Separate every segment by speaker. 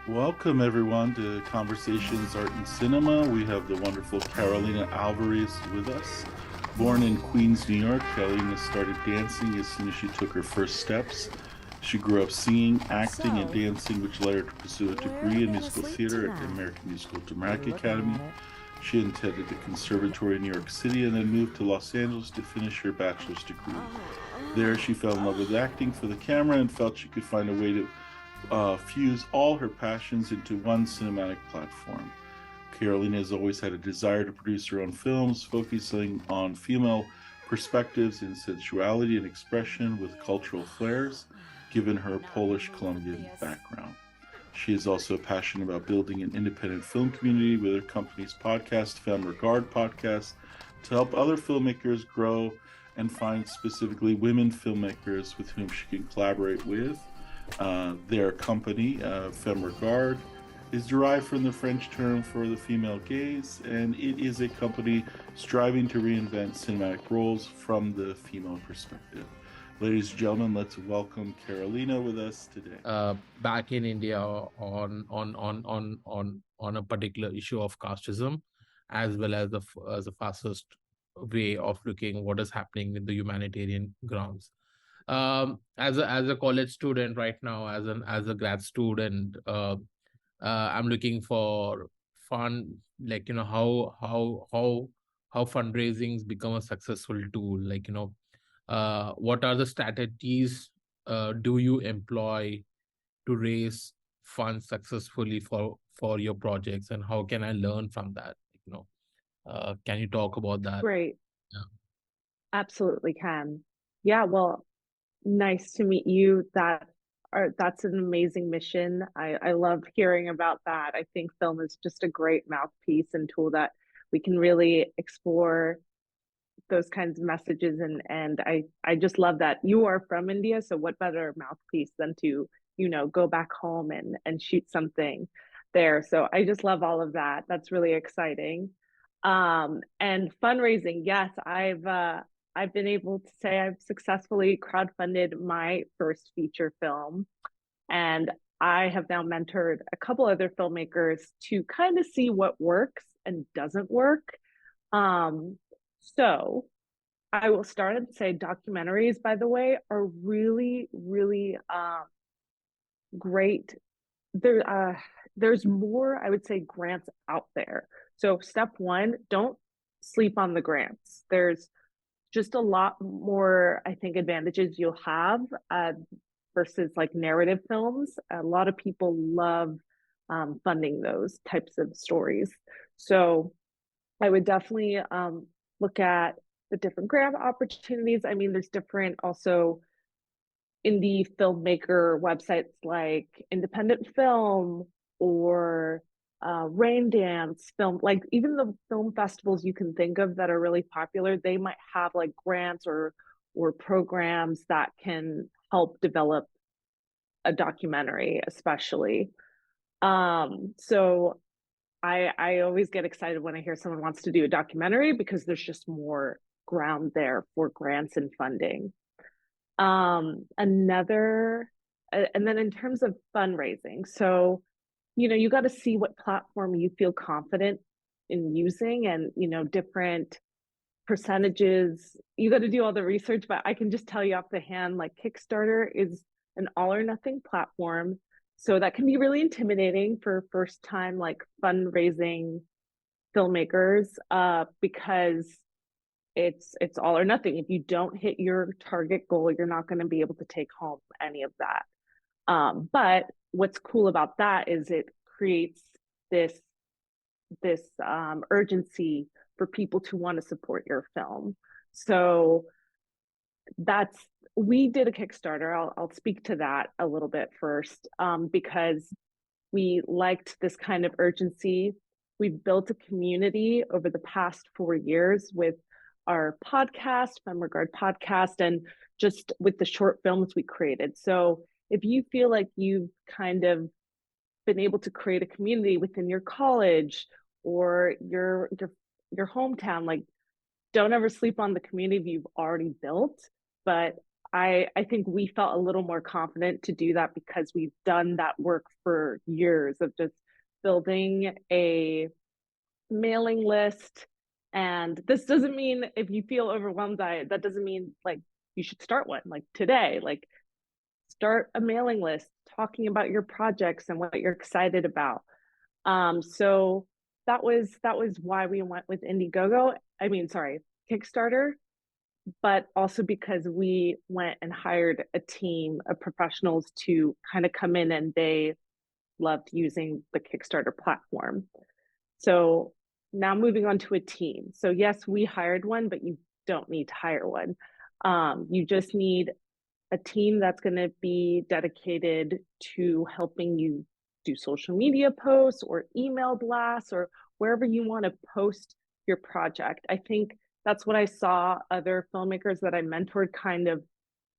Speaker 1: Welcome, everyone, to Conversations Art and Cinema. We have the wonderful Carolina Alvarez with us. Born in Queens, New York, Carolina started dancing as soon as she took her first steps. She grew up singing, acting, and dancing, which led her to pursue a degree in musical theater at the American Musical Dramatic Academy. She attended the conservatory in New York City and then moved to Los Angeles to finish her bachelor's degree. There, she fell in love with acting for the camera and felt she could find a way to fuse all her passions into one cinematic platform. Carolina has always had a desire to produce her own films, focusing on female perspectives in sensuality and expression with cultural flares, given her Polish Colombian background. She is also passionate about building an independent film community with her company's podcast, Femme Regard Podcast, to help other filmmakers grow and find specifically women filmmakers with whom she can collaborate with. Their company, Femme Regard, is derived from the French term for the female gaze, and it is a company striving to reinvent cinematic roles from the female perspective. Ladies and gentlemen, let's welcome Carolina with us today.
Speaker 2: Back in India on a particular issue of casteism, as well as the fastest way of looking what is happening in the humanitarian grounds. As a college student right now, as a grad student, I'm looking for fun, like how fundraisings become a successful tool. What are the strategies do you employ to raise funds successfully for your projects, and how can I learn from that? Can you talk about that?
Speaker 3: Great.
Speaker 2: Yeah.
Speaker 3: Absolutely can. Yeah, well, nice to meet you. That's an amazing mission. I love hearing about that. I think film is just a great mouthpiece and tool that we can really explore those kinds of messages, and I just love that you are from India, so what better mouthpiece than to, go back home and shoot something there. So I just love all of that. That's really exciting. And fundraising, yes, I've been able to say I've successfully crowdfunded my first feature film, and I have now mentored a couple other filmmakers to kind of see what works and doesn't work. So I will start and say documentaries, by the way, are really, really great. There's more, I would say, grants out there. So step one, don't sleep on the grants. There's just a lot more, I think, advantages you'll have versus like narrative films. A lot of people love funding those types of stories. So I would definitely look at the different grant opportunities. I mean, there's different also indie filmmaker websites like Independent Film or Rain Dance Film, like even the film festivals you can think of that are really popular, they might have like grants or programs that can help develop a documentary, especially. So I always get excited when I hear someone wants to do a documentary because there's just more ground there for grants and funding. Another, and then in terms of fundraising, so, you got to see what platform you feel confident in using, and, different percentages. You got to do all the research, but I can just tell you off the hand, like Kickstarter is an all or nothing platform. So that can be really intimidating for first time like fundraising filmmakers, because it's all or nothing. If you don't hit your target goal, you're not going to be able to take home any of that. But what's cool about that is it creates this urgency for people to want to support your film. So we did a Kickstarter. I'll speak to that a little bit first, because we liked this kind of urgency. We've built a community over the past 4 years with our podcast, Femme Regard Podcast, and just with the short films we created. So if you feel like you've kind of been able to create a community within your college or your hometown, like, don't ever sleep on the community you've already built. But I think we felt a little more confident to do that because we've done that work for years of just building a mailing list. And this doesn't mean if you feel overwhelmed by it, that doesn't mean like you should start one like today. Like start a mailing list talking about your projects and what you're excited about. So that was why we went with Indiegogo. I mean, sorry, Kickstarter, but also because we went and hired a team of professionals to kind of come in and they loved using the Kickstarter platform. So now moving on to a team. So yes, we hired one, but you don't need to hire one. You just need a team that's going to be dedicated to helping you do social media posts or email blasts or wherever you want to post your project. I think that's what I saw other filmmakers that I mentored kind of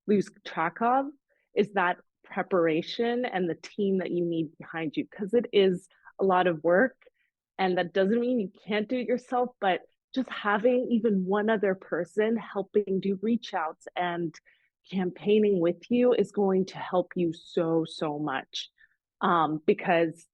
Speaker 3: lose track of, is that preparation and the team that you need behind you, because it is a lot of work. And that doesn't mean you can't do it yourself, but just having even one other person helping do reach outs and campaigning with you is going to help you so much. Because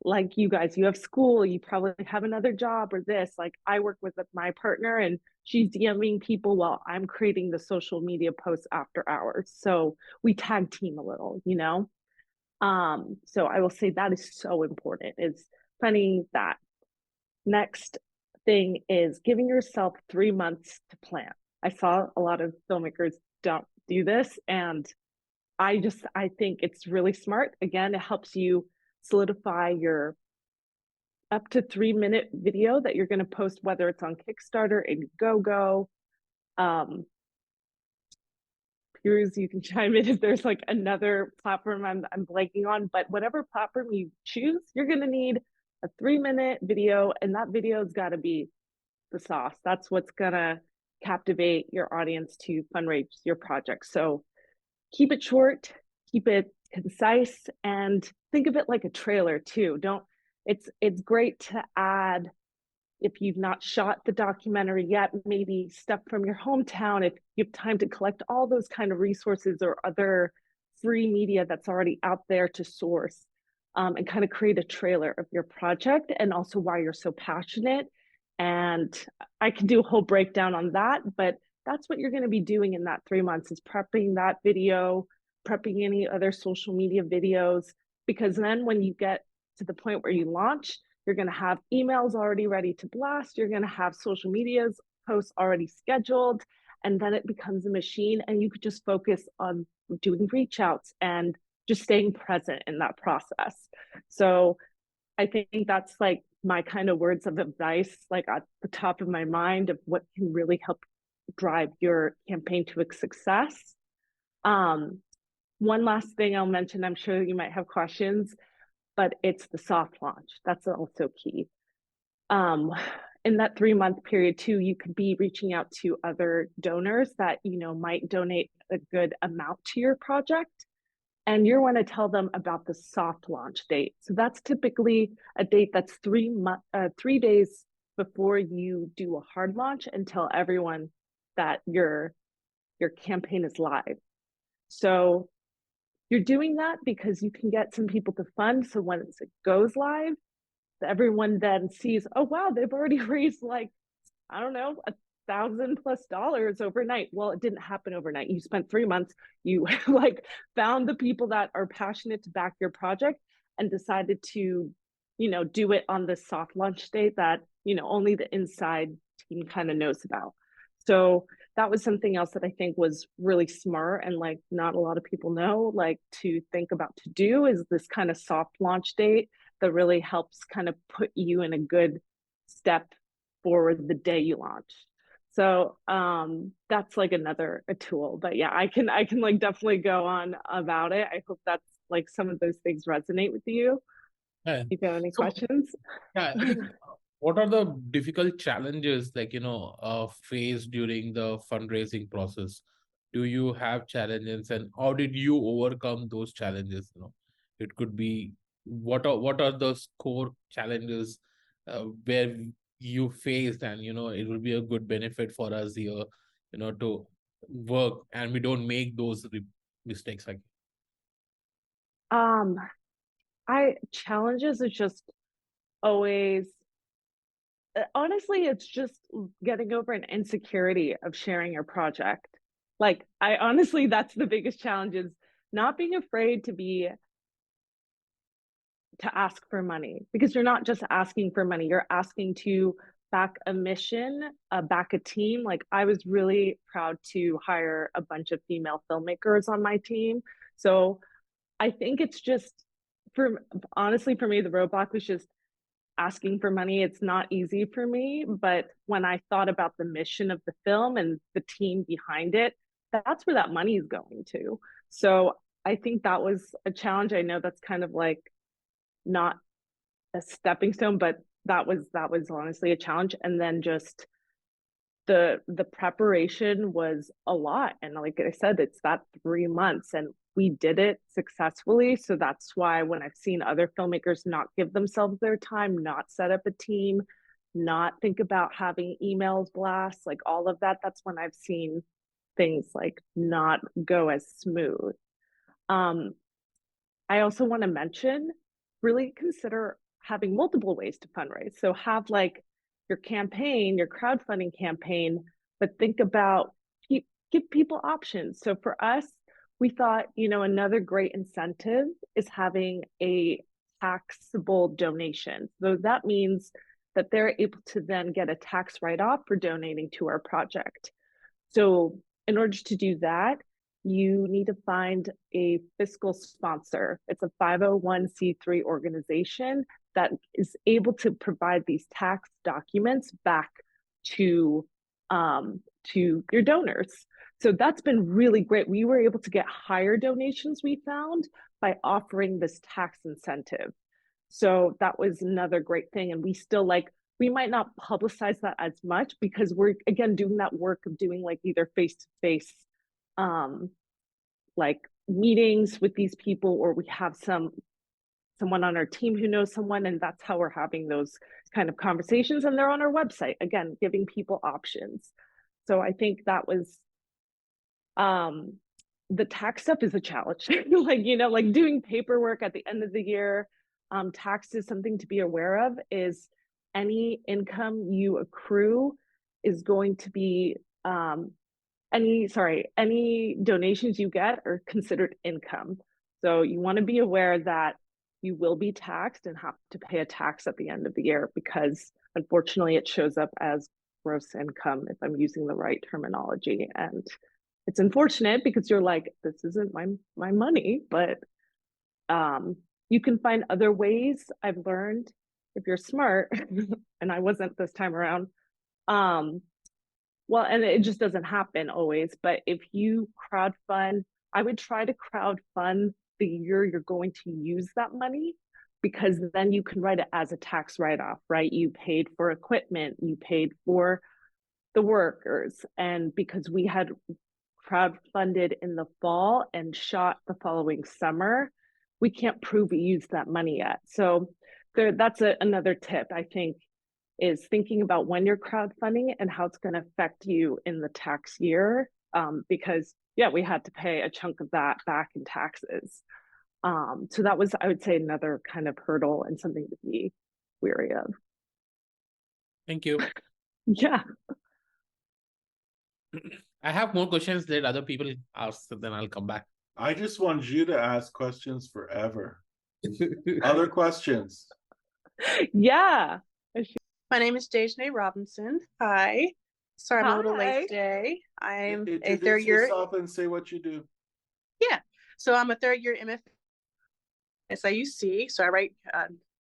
Speaker 3: like you guys, you have school, you probably have another job or this. Like I work with my partner and she's DMing people while I'm creating the social media posts after hours. So we tag team a little, you know? So I will say that is so important, is finding that. Next thing is giving yourself 3 months to plan. I saw a lot of filmmakers don't do this, and I think it's really smart. Again, it helps you solidify your up to 3 minute video that you're going to post, whether it's on Kickstarter, Indiegogo. Pirooz, you can chime in if there's like another platform I'm blanking on, but whatever platform you choose, you're going to need a 3 minute video, and that video's got to be the sauce. That's what's going to captivate your audience to fundraise your project. So keep it short, keep it concise, and think of it like a trailer too. It's great to add, if you've not shot the documentary yet, maybe stuff from your hometown, if you have time to collect all those kind of resources or other free media that's already out there to source, and kind of create a trailer of your project and also why you're so passionate. And I can do a whole breakdown on that, but that's what you're going to be doing in that 3 months, is prepping that video, prepping any other social media videos, because then when you get to the point where you launch, you're going to have emails already ready to blast. You're going to have social media's posts already scheduled. And then it becomes a machine, and you could just focus on doing reach outs and just staying present in that process. So I think that's like my kind of words of advice, like at the top of my mind, of what can really help drive your campaign to a success. One last thing I'll mention, I'm sure you might have questions, but it's the soft launch. That's also key. In that 3 month period too, you could be reaching out to other donors that, you know, might donate a good amount to your project. And you want to tell them about the soft launch date. So that's typically a date that's 3 days before you do a hard launch, and tell everyone that your campaign is live. So you're doing that because you can get some people to fund. So when it goes live, everyone then sees, oh, wow, they've already raised like, I don't know, $1,000+ overnight. Well, it didn't happen overnight. You spent 3 months, you like found the people that are passionate to back your project and decided to, you know, do it on the soft launch date that, you know, only the inside team kind of knows about. So that was something else that I think was really smart, and like not a lot of people know, like to think about, to do, is this kind of soft launch date that really helps kind of put you in a good step forward the day you launch. So that's like a tool. But yeah, I can like definitely go on about it. I hope that's like some of those things resonate with you.
Speaker 2: Yeah.
Speaker 3: If you have any
Speaker 2: So,
Speaker 3: questions.
Speaker 2: yeah, I think what are the difficult challenges faced during the fundraising process? Do you have challenges, and how did you overcome those challenges? It could be, what are those core challenges where you faced, and it will be a good benefit for us here, to work and we don't make those mistakes again?
Speaker 3: Challenges is just always, honestly, it's just getting over an insecurity of sharing your project. Like, I honestly, that's the biggest challenge, is not being afraid to ask for money, because you're not just asking for money, you're asking to back a mission, back a team. Like, I was really proud to hire a bunch of female filmmakers on my team. So I think it's just, honestly, for me, the roadblock was just asking for money. It's not easy for me, but when I thought about the mission of the film and the team behind it, that's where that money is going to. So I think that was a challenge. I know that's kind of like not a stepping stone, but that was honestly a challenge. And then just the preparation was a lot. And like I said, it's that 3 months, and we did it successfully. So that's why when I've seen other filmmakers not give themselves their time, not set up a team, not think about having emails blasts, like all of that, that's when I've seen things like not go as smooth. um I also want to mention, really consider having multiple ways to fundraise. So have like your campaign, your crowdfunding campaign, but think about, give people options. So for us, we thought, another great incentive is having a taxable donation. So that means that they're able to then get a tax write-off for donating to our project. So in order to do that, you need to find a fiscal sponsor. It's a 501c3 organization that is able to provide these tax documents back to your donors. So that's been really great. We were able to get higher donations, we found, by offering this tax incentive. So that was another great thing. And we might not publicize that as much, because we're, again, doing that work of doing like either face-to-face like meetings with these people, or we have someone on our team who knows someone, and that's how we're having those kind of conversations. And they're on our website, again, giving people options. So I think that was the tax stuff is a challenge. Like doing paperwork at the end of the year. Tax is something to be aware of, is any income you accrue is going to be any donations you get are considered income. So you want to be aware that you will be taxed and have to pay a tax at the end of the year, because unfortunately it shows up as gross income, if I'm using the right terminology. And it's unfortunate, because you're like, this isn't my money, but you can find other ways. I've learned, if you're smart, and I wasn't this time around, well, and it just doesn't happen always, but if you crowdfund, I would try to crowdfund the year you're going to use that money, because then you can write it as a tax write-off, right? You paid for equipment, you paid for the workers. And because we had crowdfunded in the fall and shot the following summer, we can't prove we used that money yet. So that's another tip, I think, is thinking about when you're crowdfunding and how it's going to affect you in the tax year. Because we had to pay a chunk of that back in taxes. So that was, I would say, another kind of hurdle and something to be wary of.
Speaker 2: Thank you.
Speaker 3: Yeah.
Speaker 2: I have more questions that other people ask, then I'll come back.
Speaker 1: I just want you to ask questions forever. Other questions?
Speaker 3: Yeah.
Speaker 4: My name is Dejanae Robinson. Hi. Sorry, I'm a little late today. I'm a third year.
Speaker 1: Introduce yourself and say what you do.
Speaker 4: Yeah. So I'm a third year MFA SIUC. So I write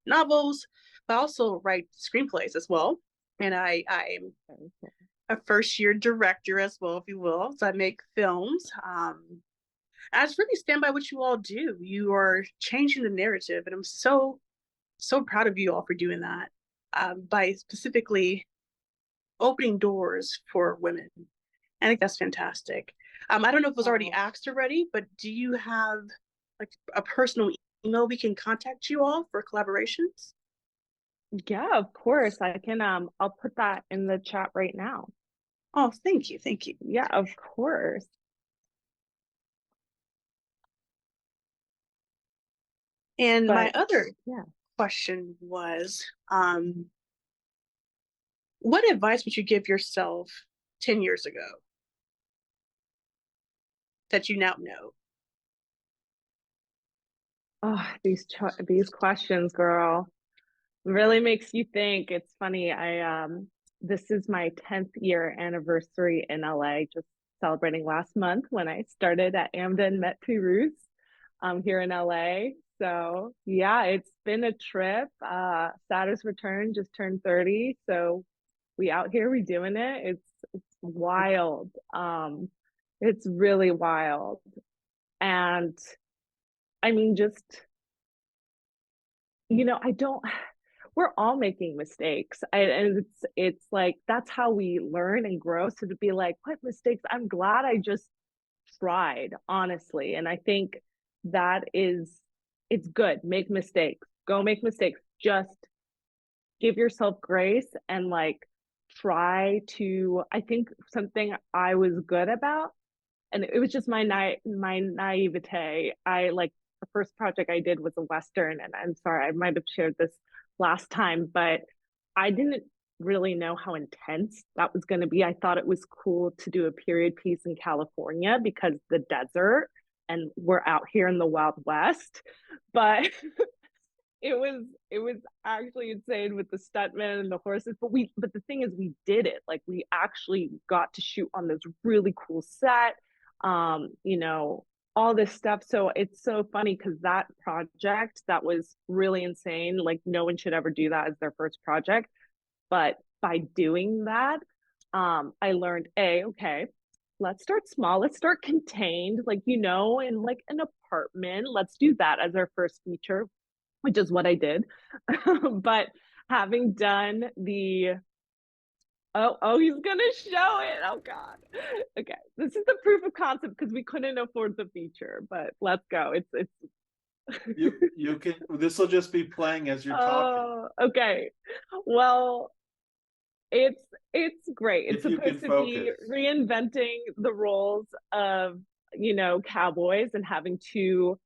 Speaker 4: novels, but I also write screenplays as well. And I'm a first year director as well, if you will. So I make films. I just really stand by what you all do. You are changing the narrative, and I'm so proud of you all for doing that. By specifically opening doors for women. I think that's fantastic. I don't know if it was already asked already, but do you have like a personal email we can contact you all for collaborations?
Speaker 3: Yeah, of course. I can I'll put that in the chat right now.
Speaker 4: Oh, thank you. Thank you.
Speaker 3: Yeah, of course.
Speaker 4: And my
Speaker 3: But
Speaker 4: other
Speaker 3: yeah.
Speaker 4: question was, what advice would you give yourself 10 years ago that you now know?
Speaker 3: Oh, these questions, girl, really makes you think. It's funny. This is my 10th year anniversary in LA, just celebrating last month when I started at AMDA and met Pirooz here in LA. So yeah, it's been a trip. Saturn's return just turned 30. So we out here, we doing it. It's wild. It's really wild. And I mean, just, I don't, we're all making mistakes. And it's like, that's how we learn and grow. So to be like, what mistakes? I'm glad I just tried, honestly. And I think that is, it's good. Make mistakes, go make mistakes. Just give yourself grace and like try to, I think something I was good about, and it was just my naivete. I like the first project I did was a Western, and I'm sorry, I might have shared this last time, but I didn't really know how intense that was going to be. I thought it was cool to do a period piece in California because the desert and we're out here in the Wild West. But it was actually insane with the stuntmen and the horses. But the thing is, we did it. Like we actually got to shoot on this really cool set. All this stuff. So it's so funny because that project that was really insane. Like no one should ever do that as their first project. But by doing that, I learned okay, let's start small, let's start contained, like in like an apartment. Let's do that as our first feature, which is what I did. But having done the he's gonna show it. Oh God. Okay. This is the proof of concept because we couldn't afford the feature, but let's go. It's
Speaker 1: You can, this will just be playing as you're talking.
Speaker 3: Okay. Well, it's great. It's
Speaker 1: If you
Speaker 3: supposed
Speaker 1: can
Speaker 3: to be
Speaker 1: focus.
Speaker 3: reinventing the roles of, cowboys and having two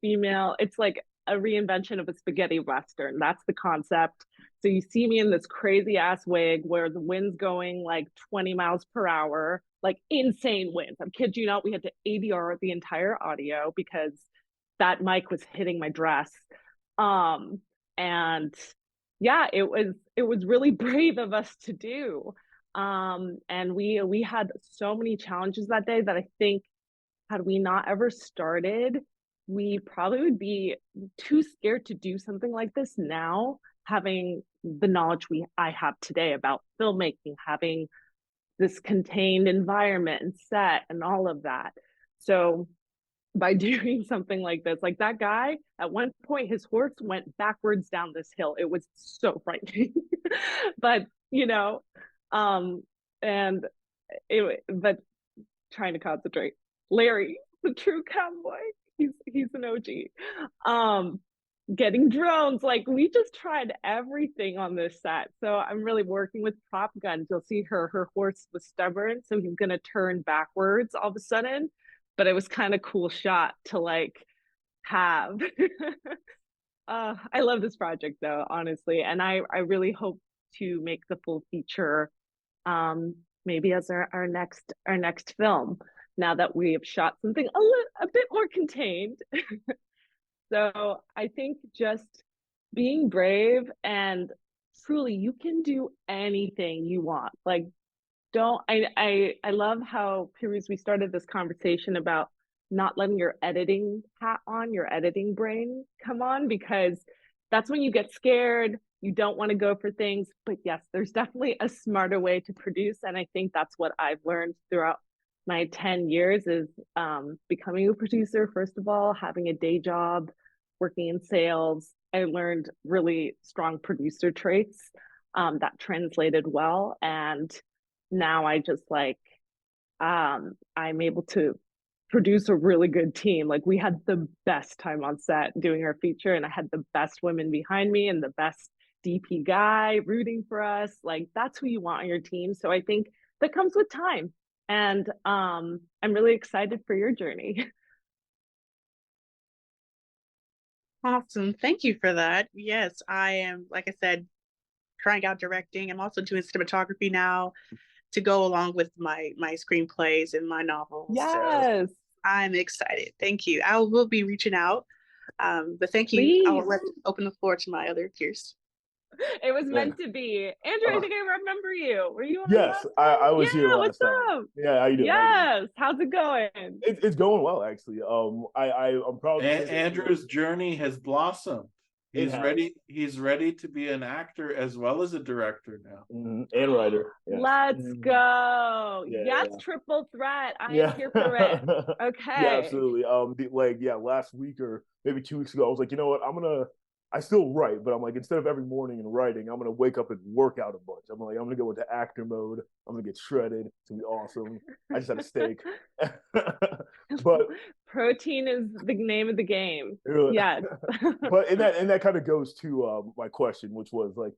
Speaker 3: female. It's like a reinvention of a spaghetti western. That's the concept. So you see me in this crazy ass wig where the wind's going like 20 miles per hour, like insane winds. I'm kid you not. We had to ADR the entire audio because that mic was hitting my dress. And yeah, it was really brave of us to do. And we had so many challenges that day that I think had we not ever started, we probably would be too scared to do something like this now, having the knowledge I have today about filmmaking, having this contained environment and set and all of that. So by doing something like this, like that guy, at one point his horse went backwards down this hill. It was so frightening. But um and but trying to concentrate. Larry, the true cowboy, he's an OG. Getting drones, like we just tried everything on this set. So I'm really working with prop guns. You'll see her horse was stubborn, so he's gonna turn backwards all of a sudden. But it was kind of cool shot to like have. I love this project though, honestly, and I really hope to make the full feature, maybe as our next film. Now that we have shot something a bit more contained. So I think just being brave and truly, you can do anything you want. Like, don't I love how, Pirooz, we started this conversation about not letting your editing hat on, your editing brain come on, because that's when you get scared. You don't want to go for things. But yes, there's definitely a smarter way to produce. And I think that's what I've learned throughout my 10 years is becoming a producer, first of all, having a day job, working in sales. I learned really strong producer traits that translated well. And now I just like, I'm able to produce a really good team. Like we had the best time on set doing our feature, and I had the best women behind me and the best DP guy rooting for us. Like that's who you want on your team. So I think that comes with time. And I'm really excited for your journey.
Speaker 4: Awesome. Thank you for that. Yes, I am, like I said, trying out directing. I'm also doing cinematography now to go along with my screenplays and my novels. So
Speaker 3: Yes.
Speaker 4: I'm excited. Thank you. I will be reaching out. But thank you.
Speaker 3: Please.
Speaker 4: I'll open the floor to my other peers.
Speaker 3: It was meant to be. Andrew, I think I remember you. Were you on
Speaker 5: Yes,
Speaker 3: last time?
Speaker 5: I was here
Speaker 3: What's
Speaker 5: last time.
Speaker 3: up?
Speaker 5: Yeah, how you doing?
Speaker 3: Yes. How's it going?
Speaker 5: It's going well, actually. I'm proud to say that,
Speaker 1: Andrew's journey has blossomed.
Speaker 5: It has.
Speaker 1: He's ready to be an actor as well as a director now.
Speaker 5: And writer. Yes.
Speaker 3: Let's go.
Speaker 5: Yeah,
Speaker 3: yes,
Speaker 5: yeah.
Speaker 3: triple threat. I am here for it. Okay.
Speaker 5: Yeah, absolutely. Last week or maybe 2 weeks ago, I was like, you know what? I still write, but I'm like, instead of every morning and writing, I'm gonna wake up and work out a bunch. I'm gonna go into actor mode. I'm gonna get shredded. It's gonna be awesome. I just had a steak. But
Speaker 3: protein is the name of the game.
Speaker 5: Really?
Speaker 3: Yes.
Speaker 5: But that kind of goes to my question, which was like,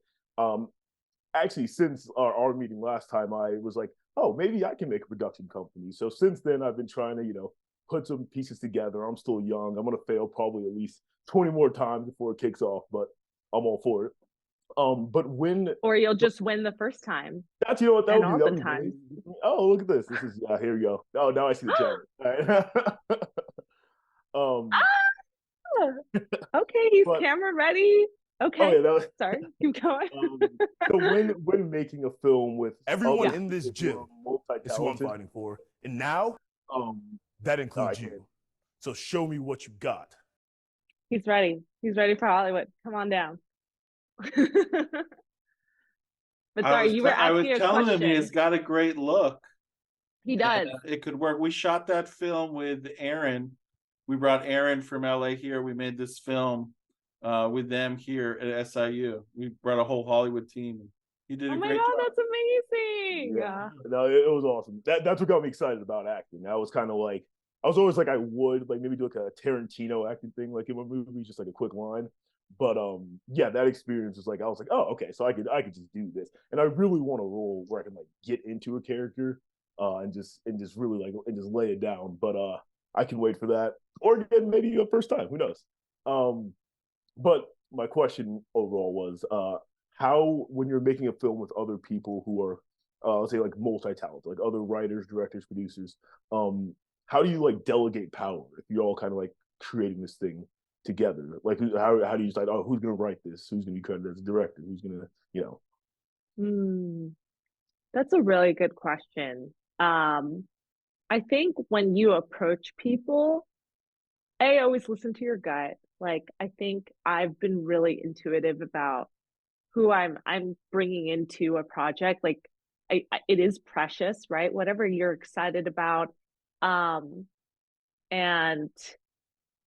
Speaker 5: actually, since our meeting last time, I was like, oh, maybe I can make a production company. So since then, I've been trying to, put some pieces together. I'm still young. I'm gonna fail probably at least 20 more times before it kicks off, but I'm all for it. But when
Speaker 3: or you'll just win the first time.
Speaker 5: That's what that
Speaker 3: and
Speaker 5: would be.
Speaker 3: all
Speaker 5: That
Speaker 3: the time.
Speaker 5: Oh, look at this. This is here you go. Oh, now I see the chat. All right.
Speaker 3: Okay, he's camera ready. Okay.
Speaker 5: Oh, yeah,
Speaker 3: sorry. Keep going.
Speaker 5: So when making a film with
Speaker 6: everyone in this gym is who I'm fighting for, and now that includes you. So show me what you got.
Speaker 3: He's ready. He's ready for Hollywood. Come on down. But sorry, you were asking a question. I was telling him
Speaker 1: he's got a great look.
Speaker 3: He does.
Speaker 1: It could work. We shot that film with Aaron. We brought Aaron from LA here. We made this film with them here at SIU. We brought a whole Hollywood team. He did a great job.
Speaker 3: Oh my God, that's amazing.
Speaker 5: Yeah. No, it was awesome. That's what got me excited about acting. I was kind of like, I was always like, I would like maybe do like a Tarantino acting thing, like in my movie, just like a quick line. But yeah, that experience was like, I was like, oh, okay, so I could just do this, and I really want a role where I can like get into a character, and just really like and just lay it down. But I can wait for that, or again, maybe a first time, who knows? But my question overall was, how when you're making a film with other people who are, let's say like multi-talented, like other writers, directors, producers, how do you like delegate power if you're all kind of like creating this thing together? Like how do you decide, oh, who's gonna write this, who's gonna be credited as a director, who's gonna
Speaker 3: That's a really good question. I think when you approach people, always listen to your gut. Like I think I've been really intuitive about who I'm bringing into a project. Like it is precious, right? Whatever you're excited about. And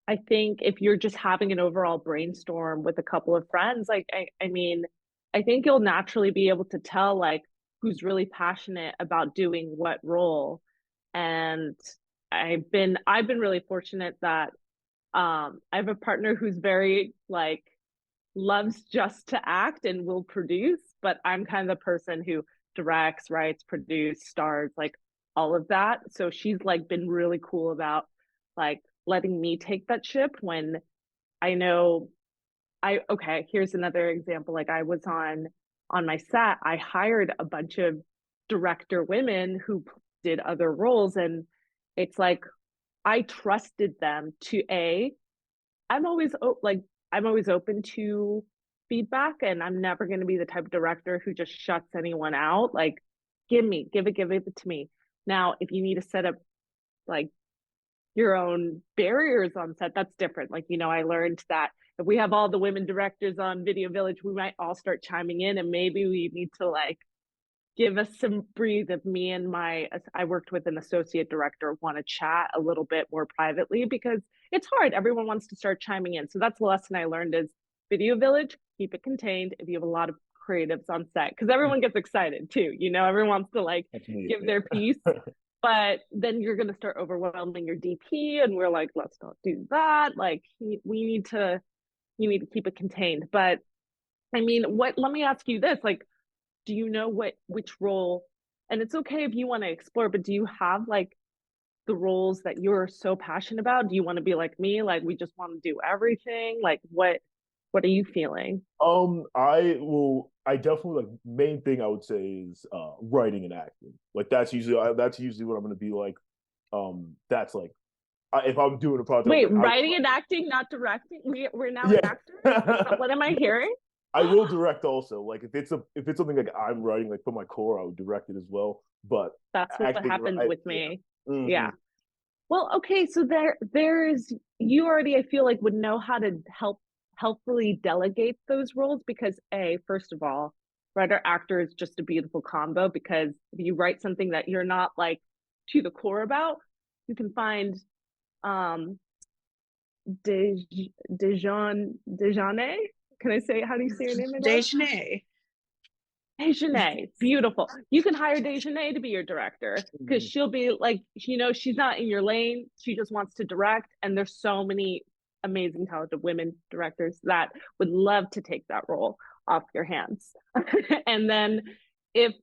Speaker 3: I think if you're just having an overall brainstorm with a couple of friends, like, I mean, I think you'll naturally be able to tell like who's really passionate about doing what role. And I've been really fortunate that I have a partner who's very like loves just to act and will produce, but I'm kind of the person who directs, writes, produces, stars, like all of that. So she's like been really cool about like letting me take that ship when I know here's another example. Like I was on my set, I hired a bunch of director women who did other roles, and it's like I trusted them to I'm always open to feedback, and I'm never going to be the type of director who just shuts anyone out. Like give it to me. Now, if you need to set up like your own barriers on set, that's different. Like, I learned that if we have all the women directors on Video Village, we might all start chiming in, and maybe we need to like give us some breathe. If me and I worked with an associate director, want to chat a little bit more privately, because it's hard. Everyone wants to start chiming in. So that's the lesson I learned is Video Village, keep it contained if you have a lot of creatives on set, because everyone gets excited too. Everyone wants to like give their piece. But then you're going to start overwhelming your DP, and we're like, let's not do that. Like you need to keep it contained. But I mean, let me ask you this, like, do you know which role and it's okay if you want to explore, but do you have like the roles that you're so passionate about? Do you want to be like me, like we just want to do everything? Like what are you feeling?
Speaker 5: I definitely, like, main thing I would say is writing and acting. Like that's usually what I'm going to be like. That's like, if I'm doing a project.
Speaker 3: Wait,
Speaker 5: like,
Speaker 3: writing and acting, not directing. We're now
Speaker 5: Yeah.
Speaker 3: an actor. What am I hearing?
Speaker 5: I will direct also. Like if it's something like I'm writing, like for my core, I would direct it as well. But
Speaker 3: That's what
Speaker 5: acting,
Speaker 3: happens with me.
Speaker 5: Yeah. Mhm.
Speaker 3: Yeah. Well, okay, so there's you already, I feel like, would know how to helpfully delegate those roles because first of all, writer actor is just a beautiful combo because if you write something that you're not like to the core about, you can find um Dejanay. Can I say, how do you say your name again?
Speaker 4: Dejanay.
Speaker 3: Dejanay, beautiful. You can hire Dejanay to be your director because she'll be like, she's not in your lane. She just wants to direct. And there's so many amazing, talented women directors that would love to take that role off your hands. and then if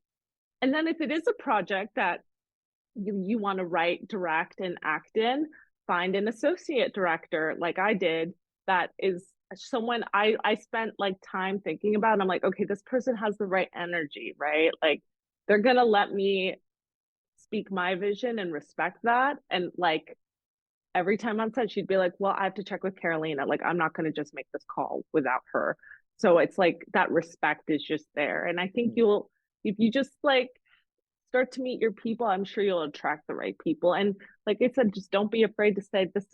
Speaker 3: it is a project that you want to write, direct, and act in, find an associate director like I did that is someone I spent like time thinking about. And I'm like, okay, this person has the right energy, right? Like they're gonna let me speak my vision and respect that. And like every time on set, she'd be like, well, I have to check with Carolina. Like I'm not gonna just make this call without her. So it's like that respect is just there. And I think if you just like start to meet your people, I'm sure you'll attract the right people. And like I said, just don't be afraid to say, this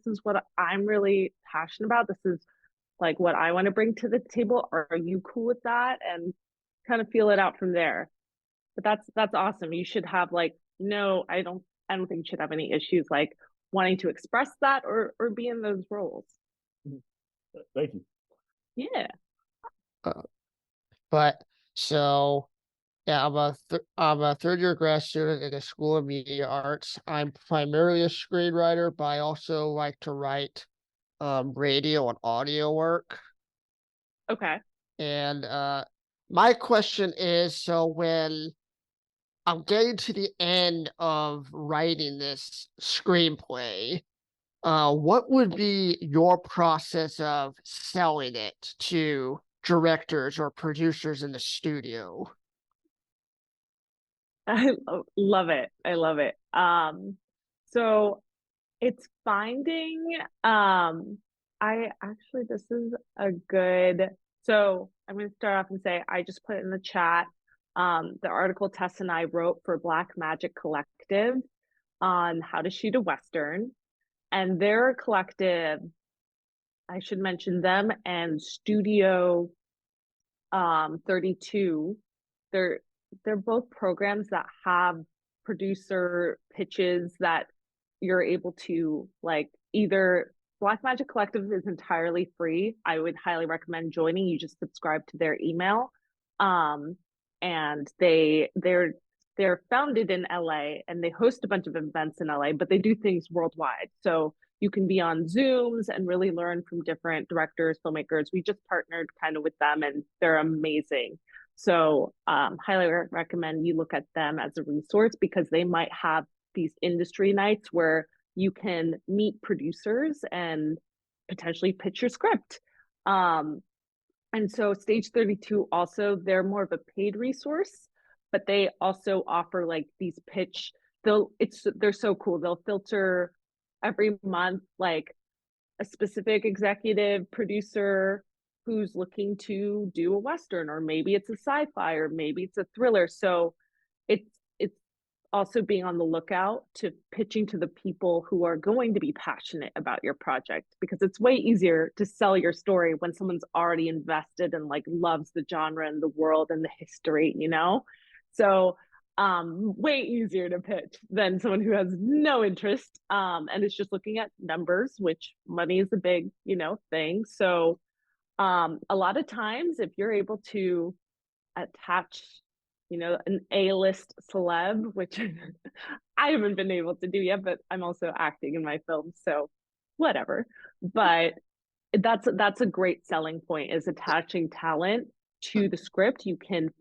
Speaker 3: is what I'm really passionate about. This is like what I want to bring to the table. Are you cool with that? And kind of feel it out from there. But that's awesome. You should have like, no, I don't think you should have any issues like wanting to express that or be in those roles.
Speaker 5: Thank you.
Speaker 3: Yeah.
Speaker 7: But so yeah, I'm a third year grad student in the School of Media Arts. I'm primarily a screenwriter, but I also like to write radio and audio work.
Speaker 3: Okay.
Speaker 7: And my question is, so when I'm getting to the end of writing this screenplay, what would be your process of selling it to directors or producers in the studio?
Speaker 3: I love it. I love it. So it's finding, this is a good, so I'm going to start off and say, I just put it in the chat, the article Tess and I wrote for Black Magic Collective on how to shoot a Western. And their collective, I should mention them, and Studio 32, they're both programs that have producer pitches that you're able to like either Black Magic Collective is entirely free. I would highly recommend joining. You just subscribe to their email. And they're founded in LA and they host a bunch of events in LA, but they do things worldwide. So you can be on Zooms and really learn from different directors, filmmakers. We just partnered kind of with them and they're amazing. So highly recommend you look at them as a resource because they might have these industry nights where you can meet producers and potentially pitch your script. And so Stage 32 also, they're more of a paid resource, but they also offer like these pitch, they're so cool. They'll filter every month like a specific executive producer who's looking to do a Western, or maybe it's a sci-fi, or maybe it's a thriller. So it's also being on the lookout to pitching to the people who are going to be passionate about your project, because it's way easier to sell your story when someone's already invested and like loves the genre and the world and the history, So way easier to pitch than someone who has no interest and is just looking at numbers, which money is a big, thing. So a lot of times if you're able to attach, an A-list celeb, which I haven't been able to do yet, but I'm also acting in my films, so whatever. But that's a great selling point, is attaching talent to the script. You can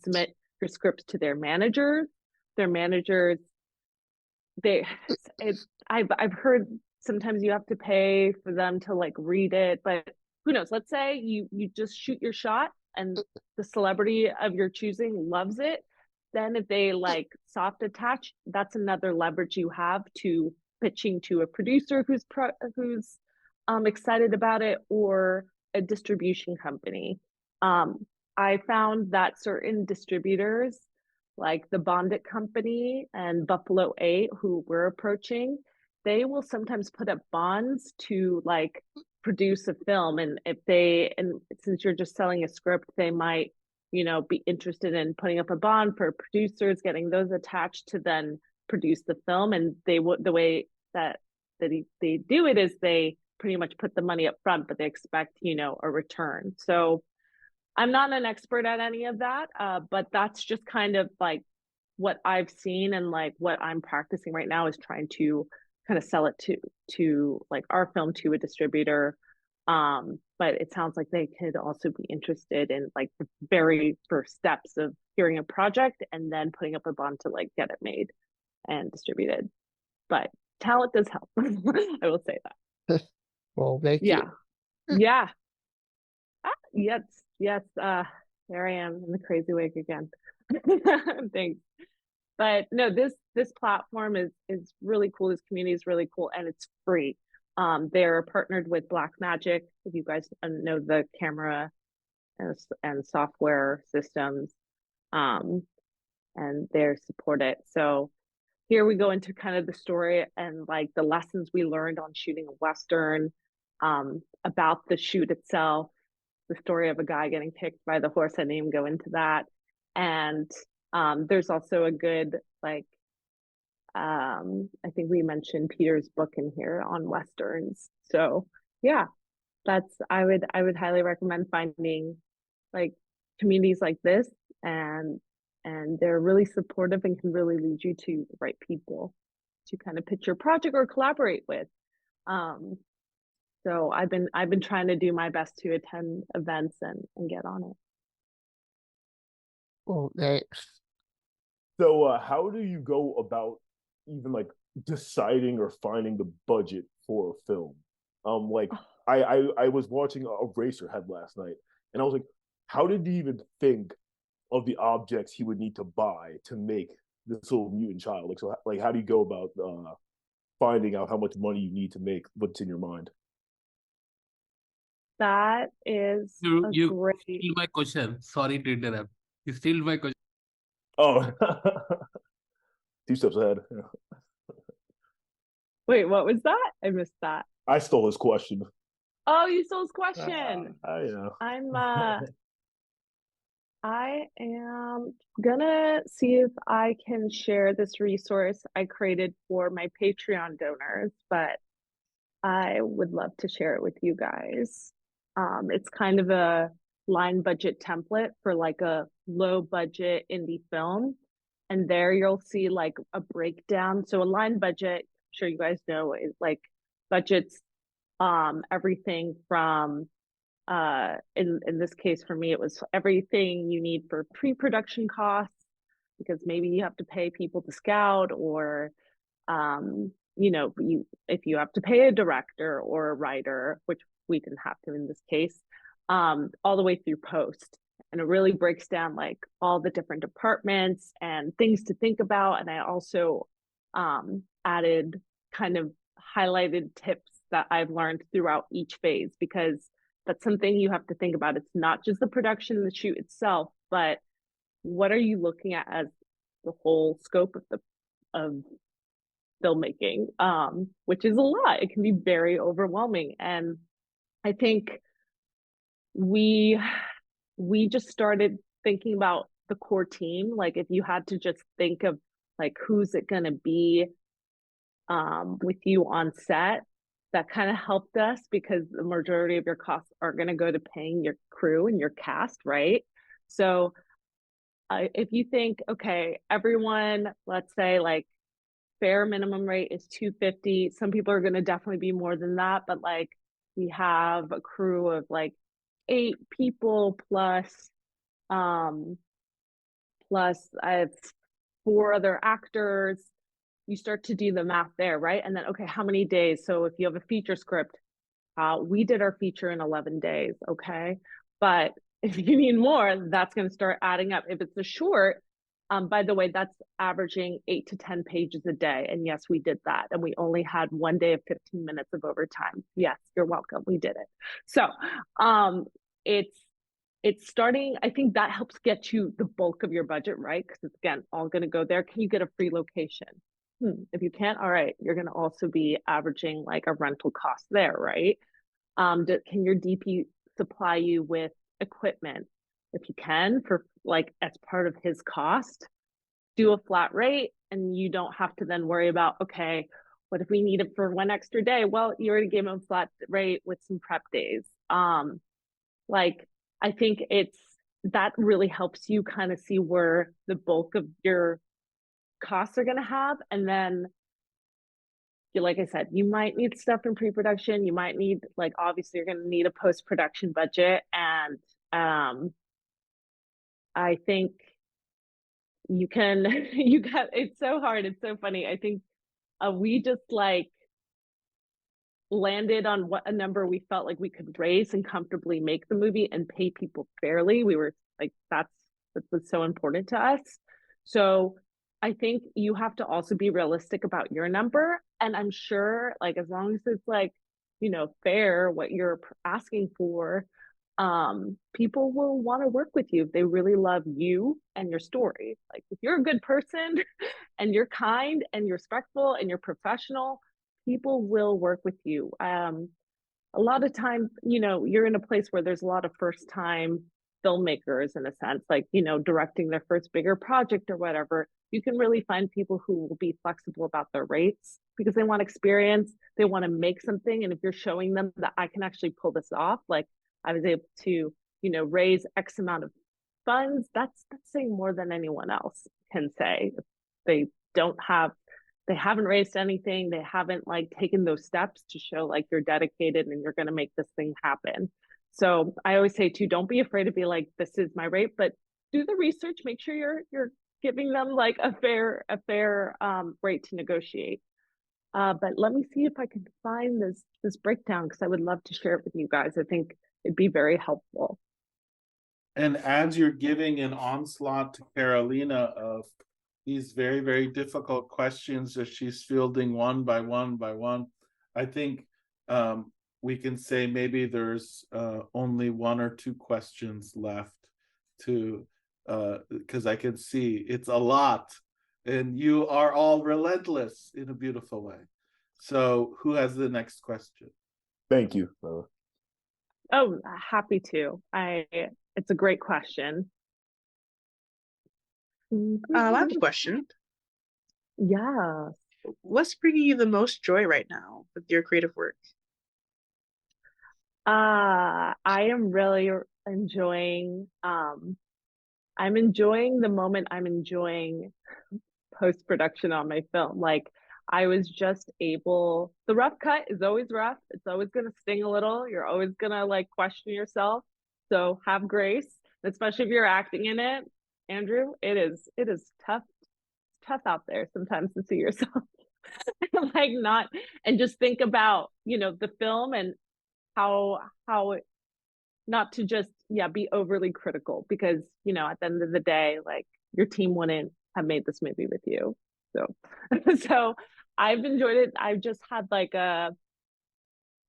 Speaker 3: submit your scripts to their managers. Their managers, I've heard sometimes you have to pay for them to like read it, but who knows? Let's say you just shoot your shot and the celebrity of your choosing loves it. Then if they like soft attach, that's another leverage you have to pitching to a producer who's excited about it, or a distribution company. I found that certain distributors, like the Bondit Company and Buffalo 8, who we're approaching, they will sometimes put up bonds to like produce a film. And since you're just selling a script, they might, be interested in putting up a bond for producers, getting those attached to then produce the film. And the way that they do it is they pretty much put the money up front, but they expect, a return. So I'm not an expert at any of that, but that's just kind of like what I've seen, and like what I'm practicing right now is trying to kind of sell it to like our film to a distributor. But it sounds like they could also be interested in like the very first steps of hearing a project and then putting up a bond to like get it made and distributed. But talent does help. I will say that.
Speaker 7: Well, thank you.
Speaker 3: Yeah. Yes. There I am in the crazy wig again. Thanks. But no, this platform is really cool. This community is really cool, and it's free. They're partnered with Blackmagic, if you guys know the camera and software systems, and they're supported. So here we go into kind of the story and like the lessons we learned on shooting a Western, about the shoot itself, the story of a guy getting picked by the horse. I didn't even go into that. And there's also a good like I think we mentioned Peter's book in here on Westerns. So yeah, I would highly recommend finding like communities like this, and they're really supportive and can really lead you to the right people to kind of pitch your project or collaborate with. So I've been trying to do my best to attend events and get on it.
Speaker 7: Well, thanks.
Speaker 5: So how do you go about even like deciding or finding the budget for a film? Like I was watching a Eraserhead last night, and I was like, how did he even think of the objects he would need to buy to make this little mutant child? Like, so like how do you go about finding out how much money you need to make what's in your mind?
Speaker 3: That is
Speaker 2: You
Speaker 3: great.
Speaker 2: steal my question. Sorry to interrupt. You steal my question.
Speaker 5: Oh, 2 steps ahead.
Speaker 3: Wait, what was that? I missed that.
Speaker 5: I stole his question.
Speaker 3: Oh, you stole his question.
Speaker 5: I
Speaker 3: I am gonna see if I can share this resource I created for my Patreon donors, but I would love to share it with you guys. It's kind of a line budget template for like a low budget indie film. And there you'll see like a breakdown. So a line budget, I'm sure you guys know, is like budgets, everything from in this case for me, it was everything you need for pre-production costs, because maybe you have to pay people to scout, or if you have to pay a director or a writer, which we didn't have to in this case, all the way through post. And it really breaks down like all the different departments and things to think about. And I also added kind of highlighted tips that I've learned throughout each phase, because that's something you have to think about. It's not just the production and the shoot itself, but what are you looking at as the whole scope of filmmaking, which is a lot. It can be very overwhelming. And I think we just started thinking about the core team. Like if you had to just think of like who's it going to be with you on set, that kind of helped us, because the majority of your costs are going to go to paying your crew and your cast, right? So if you think, okay, everyone, let's say like fair minimum rate is $250. Some people are going to definitely be more than that, but like we have a crew of like 8 people plus plus I have 4 other actors. You start to do the math there, right? And then, okay, how many days? So if you have a feature script, we did our feature in 11 days, okay? But if you need more, that's going to start adding up. If it's a short, by the way, that's averaging 8 to 10 pages a day. And yes, we did that. And we only had 1 day of 15 minutes of overtime. Yes, you're welcome. We did it. So it's starting, I think that helps get you the bulk of your budget, right? Because it's, again, all going to go there. Can you get a free location? If you can't, all right, you're going to also be averaging like a rental cost there, right? Can your DP supply you with equipment? If you can, for like as part of his cost, do a flat rate, and you don't have to then worry about, okay, what if we need it for 1 extra day? Well, you already gave him a flat rate with some prep days. Like, I think that really helps you kind of see where the bulk of your costs are going to have. And then, like I said, you might need stuff in pre-production. You might need, like, obviously you're going to need a post-production budget. And I think it's so hard. It's so funny. I think we just like landed on what a number we felt like we could raise and comfortably make the movie and pay people fairly. We were like, that was so important to us. So I think you have to also be realistic about your number. And I'm sure, like, as long as it's like, fair, what you're asking for, people will want to work with you if they really love you and your story. Like, if you're a good person and you're kind and you're respectful and you're professional, people will work with you. A lot of times, you're in a place where there's a lot of first time filmmakers, in a sense, like, directing their first bigger project or whatever. You can really find people who will be flexible about their rates because they want experience, they want to make something. And if you're showing them that I can actually pull this off, like I was able to, raise X amount of funds, that's saying more than anyone else can say. If they haven't raised anything, they haven't like taken those steps to show like you're dedicated and you're going to make this thing happen. So I always say too, don't be afraid to be like, this is my rate, but do the research, make sure you're giving them like a fair rate to negotiate. But let me see if I can find this breakdown, because I would love to share it with you guys. I think it'd be very helpful.
Speaker 1: And as you're giving an onslaught to Carolina of these very, very difficult questions that she's fielding one by one by one, I think we can say maybe there's only 1 or 2 questions left to, because I can see it's a lot and you are all relentless in a beautiful way. So who has the next question?
Speaker 5: Thank you.
Speaker 3: Oh, happy to. It's a great question.
Speaker 4: I have a question.
Speaker 3: Yeah.
Speaker 4: What's bringing you the most joy right now with your creative work?
Speaker 3: I am really enjoying, I'm enjoying the moment. I'm enjoying post-production on my film. Like, I was just able, the rough cut is always rough. It's always going to sting a little. You're always going to like question yourself. So have grace, especially if you're acting in it. Andrew, it is tough. It's tough out there sometimes to see yourself like not, and just think about, the film and how not to just, be overly critical, because, at the end of the day, like, your team wouldn't have made this movie with you. So I've enjoyed it. I've just had like a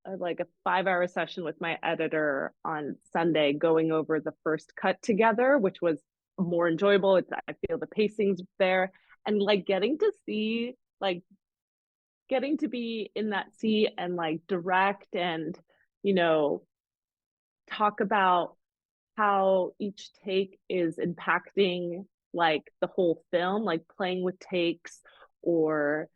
Speaker 3: 5-hour session with my editor on Sunday going over the first cut together, which was more enjoyable. I feel the pacing's there, and like getting to be in that seat and like direct and, talk about how each take is impacting like the whole film, like playing with takes, or,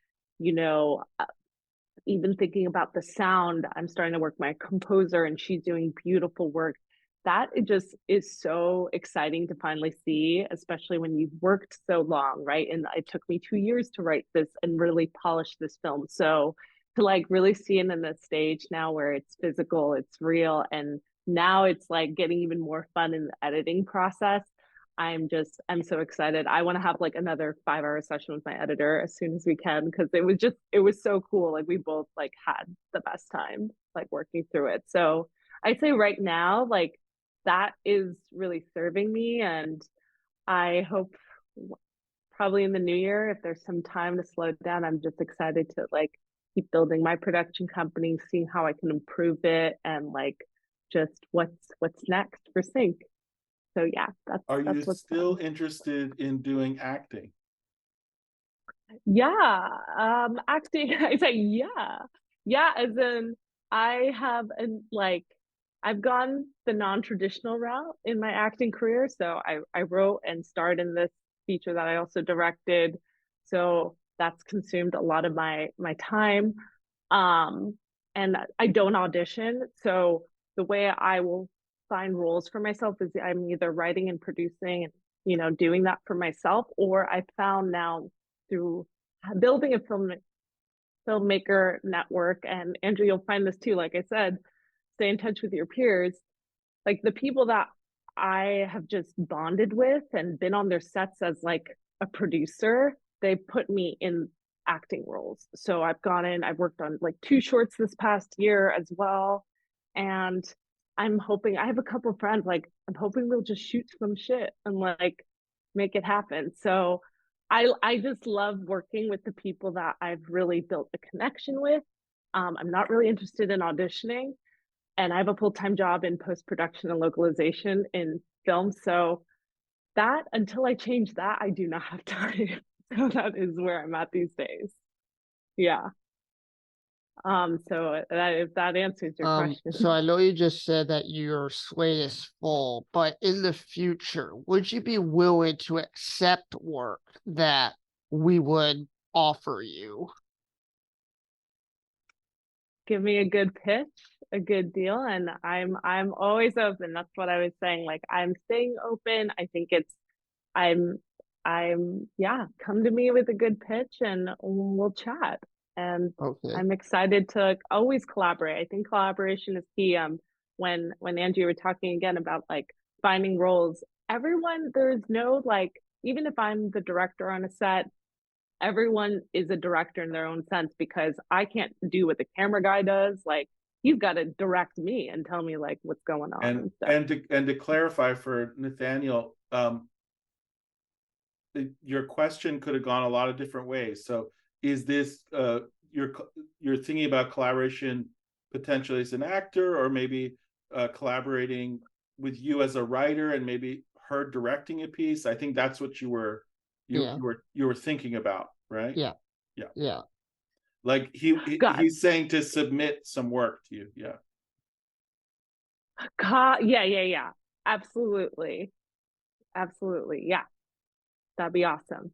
Speaker 3: even thinking about the sound. I'm starting to work with my composer and she's doing beautiful work. That it just is so exciting to finally see, especially when you've worked so long, right? And it took me 2 years to write this and really polish this film. So to like really see it in the stage now where it's physical, it's real, and now it's like getting even more fun in the editing process. I'm so excited. I want to have like another 5-hour session with my editor as soon as we can, because it was so cool. Like we both like had the best time like working through it. So I'd say right now, like that is really serving me, and I hope probably in the new year, if there's some time to slow down, I'm just excited to like keep building my production company, seeing how I can improve it, and like just what's next for Sync. So yeah,
Speaker 1: Are
Speaker 3: that's
Speaker 1: you
Speaker 3: what's
Speaker 1: still
Speaker 3: fun.
Speaker 1: interested in doing acting?
Speaker 3: Yeah, acting. I say yeah. As in, I have like I've gone the non-traditional route in my acting career. So I wrote and starred in this feature that I also directed. So that's consumed a lot of my time. And I don't audition. So the way I will find roles for myself is I'm either writing and producing and doing that for myself, or I found now through building a filmmaker network. And Andrew, you'll find this too. Like I said, stay in touch with your peers. Like the people that I have just bonded with and been on their sets as like a producer, they put me in acting roles. So I've worked on like 2 shorts this past year as well. And I'm hoping, I have a couple of friends, like I'm hoping we'll just shoot some shit and like make it happen. So I just love working with the people that I've really built a connection with. I'm not really interested in auditioning, and I have a full-time job in post-production and localization in film. So that, until I change that, I do not have time. So that is where I'm at these days. Yeah. So if that answers your question.
Speaker 7: So I know you just said that your slate is full, but in the future, would you be willing to accept work that we would offer you?
Speaker 3: Give me a good pitch, a good deal, and I'm always open. That's what I was saying. Like I'm staying open. I think I'm yeah, come to me with a good pitch and we'll chat. And
Speaker 7: Okay.
Speaker 3: I'm excited to always collaborate. I think collaboration is key. When Angie were talking again about like finding roles, there's no like, even if I'm the director on a set, everyone is a director in their own sense, because I can't do what the camera guy does. Like he's got to direct me and tell me like what's going on
Speaker 1: and to clarify for Nathaniel, your question could have gone a lot of different ways. So is this you're thinking about collaboration potentially as an actor, or maybe collaborating with you as a writer and maybe her directing a piece? I think that's what you were thinking about, right?
Speaker 7: Yeah.
Speaker 1: Like he's saying to submit some work to you. Yeah.
Speaker 3: Yeah. Absolutely. Yeah. That'd be awesome.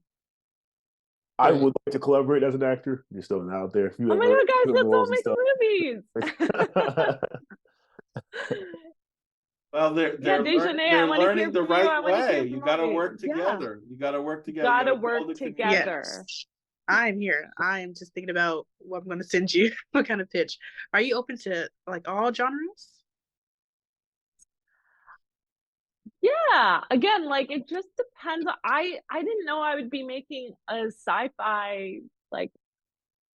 Speaker 5: I would like to collaborate as an actor. You're still not out there.
Speaker 3: Oh my God, guys, let's all make movies.
Speaker 1: Well, they're learning the right way. You got to work together. You got to work together.
Speaker 3: Got to work together.
Speaker 4: Yes. I'm here. I am just thinking about what I'm going to send you. What kind of pitch? Are you open to like all genres?
Speaker 3: Yeah. Again, like it just depends. I didn't know I would be making a sci-fi like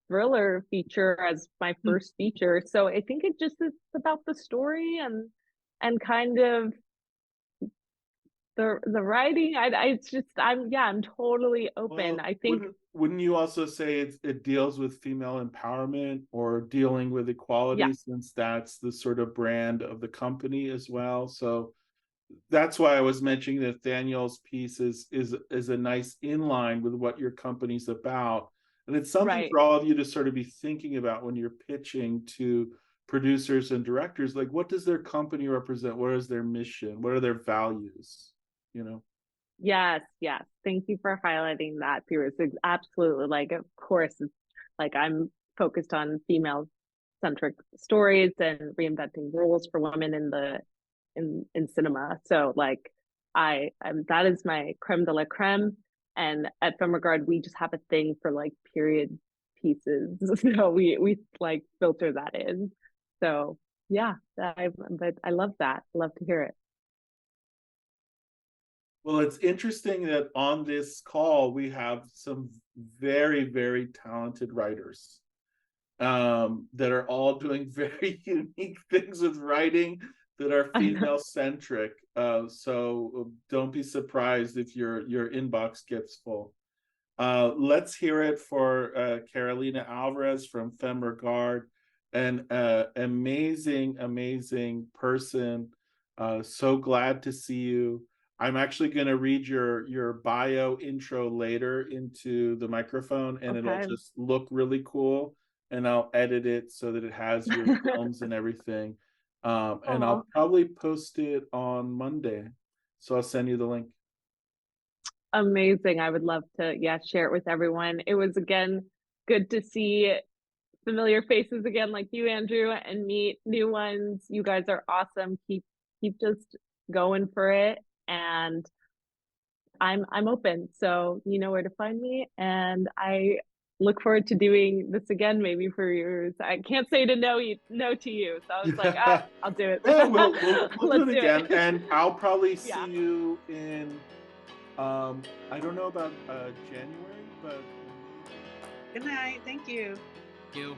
Speaker 3: thriller feature as my first feature. So I think it just is about the story and kind of the writing. I'm totally open.
Speaker 1: Well,
Speaker 3: I think
Speaker 1: wouldn't you also say it deals with female empowerment or dealing with equality, since that's the sort of brand of the company as well? So that's why I was mentioning that Nathaniel's piece is a nice inline with what your company's about. And it's something for all of you to sort of be thinking about when you're pitching to producers and directors. Like, what does their company represent? What is their mission? What are their values?
Speaker 3: Yes. Thank you for highlighting that, Pirooz. Absolutely. Like, of course, it's like I'm focused on female-centric stories and reinventing roles for women in cinema. So like that is my creme de la creme. And at Femme Regard, we just have a thing for like period pieces. So we like filter that in. So yeah, but I love that. Love to hear it.
Speaker 1: Well, it's interesting that on this call we have some very, very talented writers that are all doing very unique things with writing that are female centric. So don't be surprised if your inbox gets full. Let's hear it for Carolina Alvarez from Femme Regard, an amazing, amazing person. So glad to see you. I'm actually going to read your bio intro later into the microphone, and it'll just look really cool. And I'll edit it so that it has your films and everything. And I'll probably post it on Monday. So I'll send you the link.
Speaker 3: Amazing. I would love to, share it with everyone. It was, again, good to see familiar faces again, like you, Andrew, and meet new ones. You guys are awesome. Keep just going for it. And I'm open. So you know where to find me. And I look forward to doing this again, maybe for yours. I can't say no to you. So I was like, I'll do it.
Speaker 1: Yeah, we'll do it again. And I'll probably see you in I don't know about January, but
Speaker 4: good night. Thank you.
Speaker 2: Thank you.